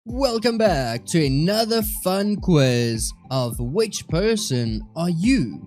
Welcome back to another fun quiz of which person are you?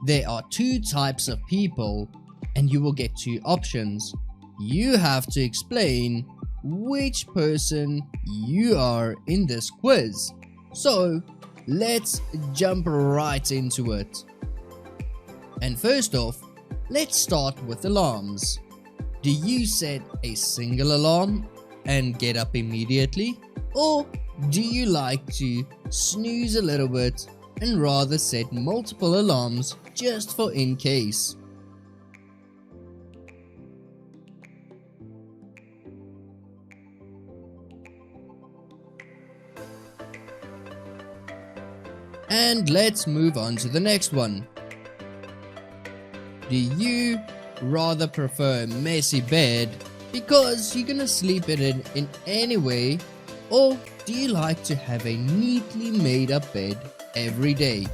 There are two types of people and you will get two options. You have to explain which person you are in this quiz. So let's jump right into it. And first off, let's start with alarms. Do you set a single alarm and get up immediately? Or do you like to snooze a little bit and rather set multiple alarms just for in case? And let's move on to the next one. Do you rather prefer a messy bed because you're gonna sleep in it in any way? Or do you like to have a neatly made up bed every day?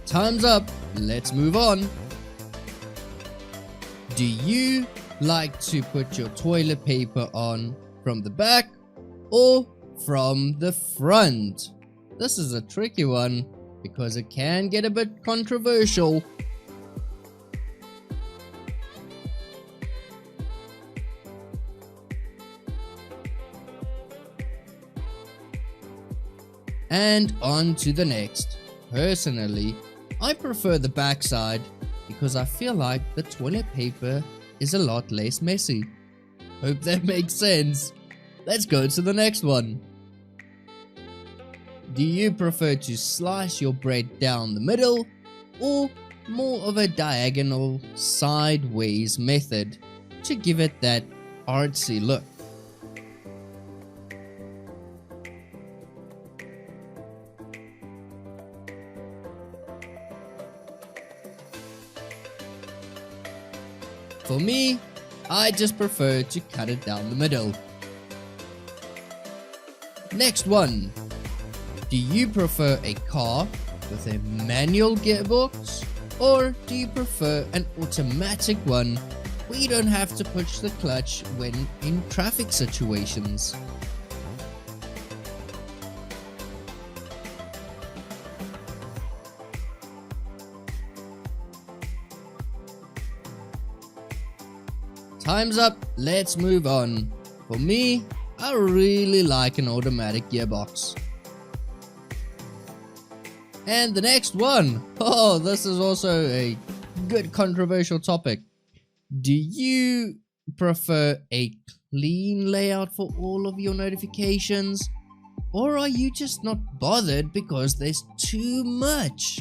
Time's up, let's move on. Do you like to put your toilet paper on from the back or from the front? This is a tricky one, because it can get a bit controversial. And on to the next. Personally, I prefer the backside because I feel like the toilet paper is a lot less messy. Hope that makes sense. Let's go to the next one. Do you prefer to slice your bread down the middle or more of a diagonal sideways method to give it that artsy look? For me, I just prefer to cut it down the middle. Next one. Do you prefer a car with a manual gearbox, or do you prefer an automatic one where you don't have to push the clutch when in traffic situations? Time's up, let's move on. For me, I really like an automatic gearbox. And the next one, this is also a good controversial topic. Do you prefer a clean layout for all of your notifications? Or are you just not bothered because there's too much?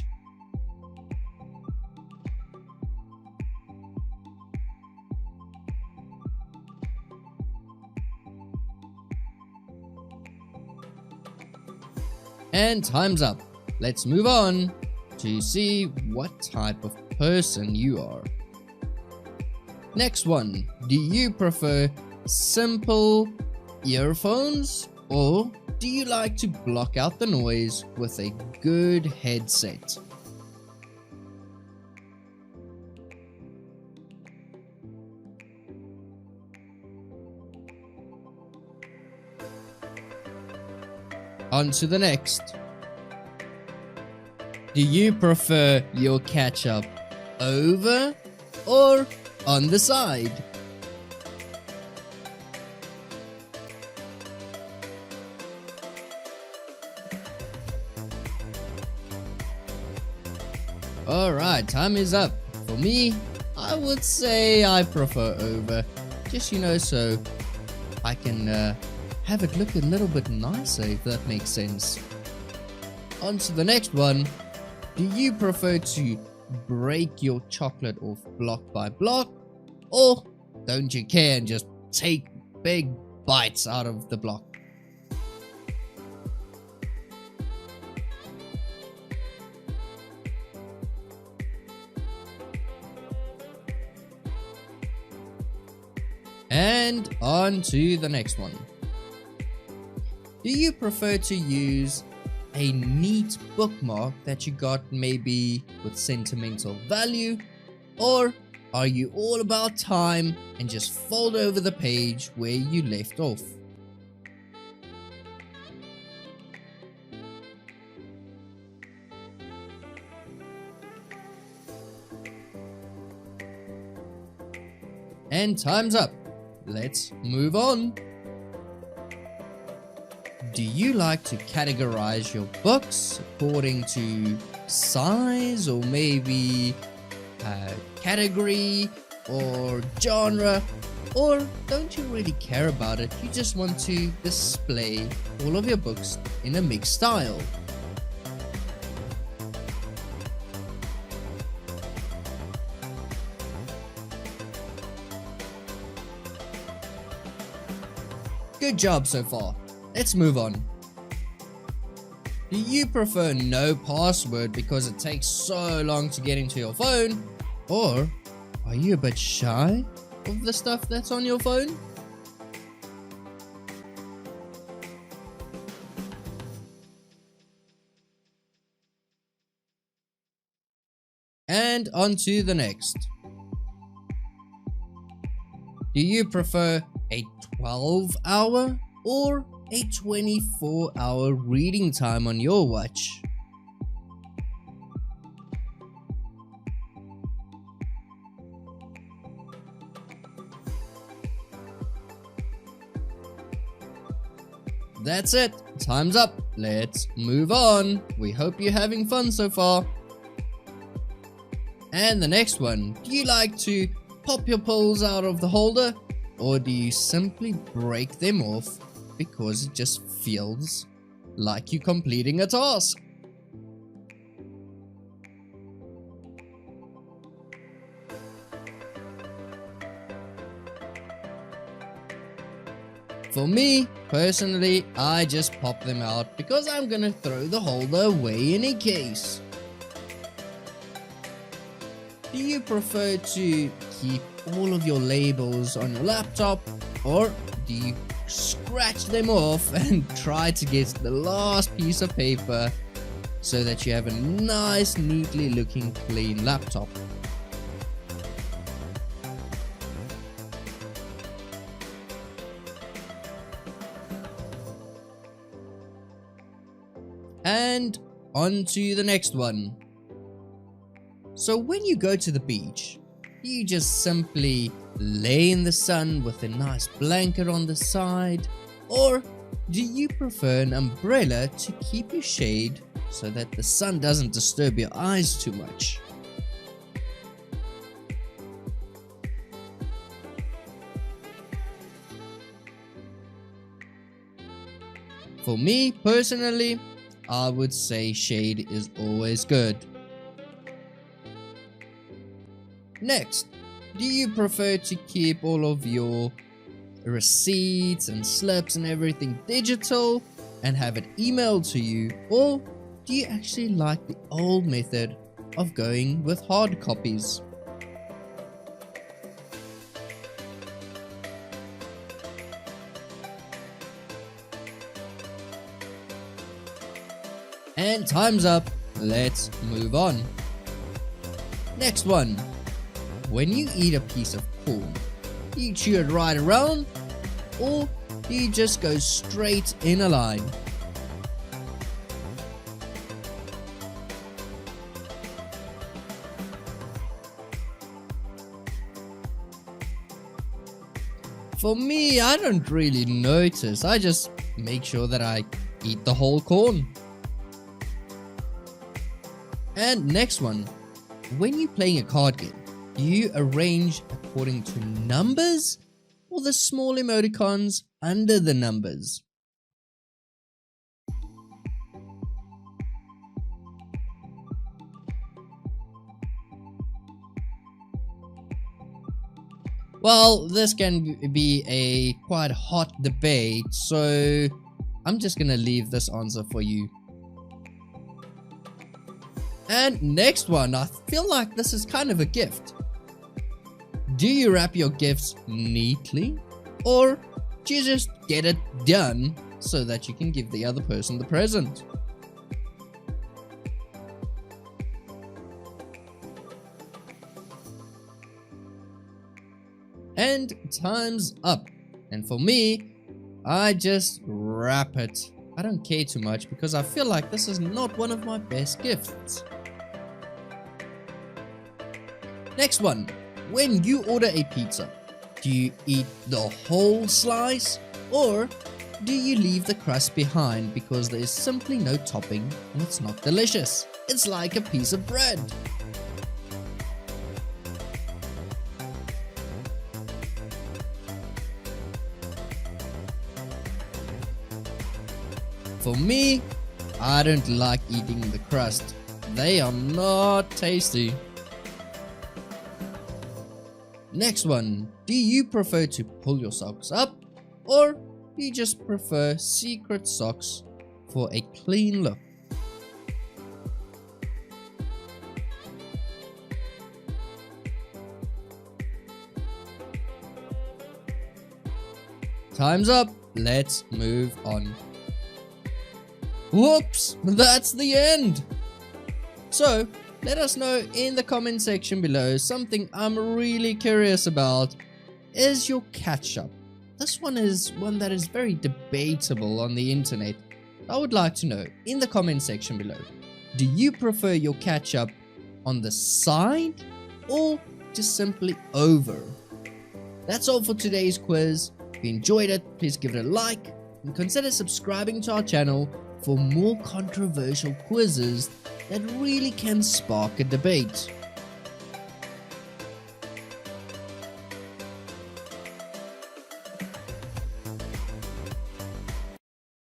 And time's up. Let's move on to see what type of person you are. Next one. Do you prefer simple earphones, or do you like to block out the noise with a good headset? On to the next. Do you prefer your ketchup over or on the side? Alright, time is up. For me, I would say I prefer over. Just, so I can have it look a little bit nicer, if that makes sense. On to the next one. Do you prefer to break your chocolate off block by block, or don't you care and just take big bites out of the block? And on to the next one. Do you prefer to use a neat bookmark that you got maybe with sentimental value? Or are you all about time and just fold over the page where you left off? And time's up. Let's move on. Do you like to categorize your books according to size or maybe category or genre? Or don't you really care about it? You just want to display all of your books in a mixed style? Good job so far. Let's move on. Do you prefer no password because it takes so long to get into your phone? Or are you a bit shy of the stuff that's on your phone? And on to the next. Do you prefer a 12-hour or a 24-hour reading time on your watch? That's it. Time's up. Let's move on. We hope you're having fun so far. And the next one. Do you like to pop your pills out of the holder? Or do you simply break them off because it just feels like you're completing a task? For me, personally, I just pop them out because I'm gonna throw the holder away in any case. Do you prefer to keep all of your labels on your laptop, or do you scratch them off and try to get the last piece of paper so that you have a nice, neatly looking clean laptop? And on to the next one. So when you go to the beach, you just simply lay in the sun with a nice blanket on the side? Or do you prefer an umbrella to keep you shade so that the sun doesn't disturb your eyes too much? For me personally, I would say shade is always good. Next, do you prefer to keep all of your receipts and slips and everything digital and have it emailed to you? Or do you actually like the old method of going with hard copies? And time's up. Let's move on. Next one. When you eat a piece of corn, do you chew it right around, or do you just go straight in a line? For me, I don't really notice. I just make sure that I eat the whole corn. And next one. When you're playing a card game, do you arrange according to numbers or the small emoticons under the numbers? Well, this can be a quite hot debate, so I'm just gonna leave this answer for you. And next one, I feel like this is kind of a gift. Do you wrap your gifts neatly, or do you just get it done so that you can give the other person the present? And time's up. And for me, I just wrap it. I don't care too much because I feel like this is not one of my best gifts. Next one. When you order a pizza, do you eat the whole slice or do you leave the crust behind because there is simply no topping and it's not delicious? It's like a piece of bread. For me, I don't like eating the crust. They are not tasty. Next one. Do you prefer to pull your socks up or do you just prefer secret socks for a clean look? Time's up. Let's move on. Whoops, that's the end. So, let us know in the comment section below something I'm really curious about. Is your ketchup? This one is one that is very debatable on the internet. I would like to know in the comment section below. Do you prefer your ketchup on the side or just simply over? That's all for today's quiz. If you enjoyed it, please give it a like and consider subscribing to our channel for more controversial quizzes that really can spark a debate.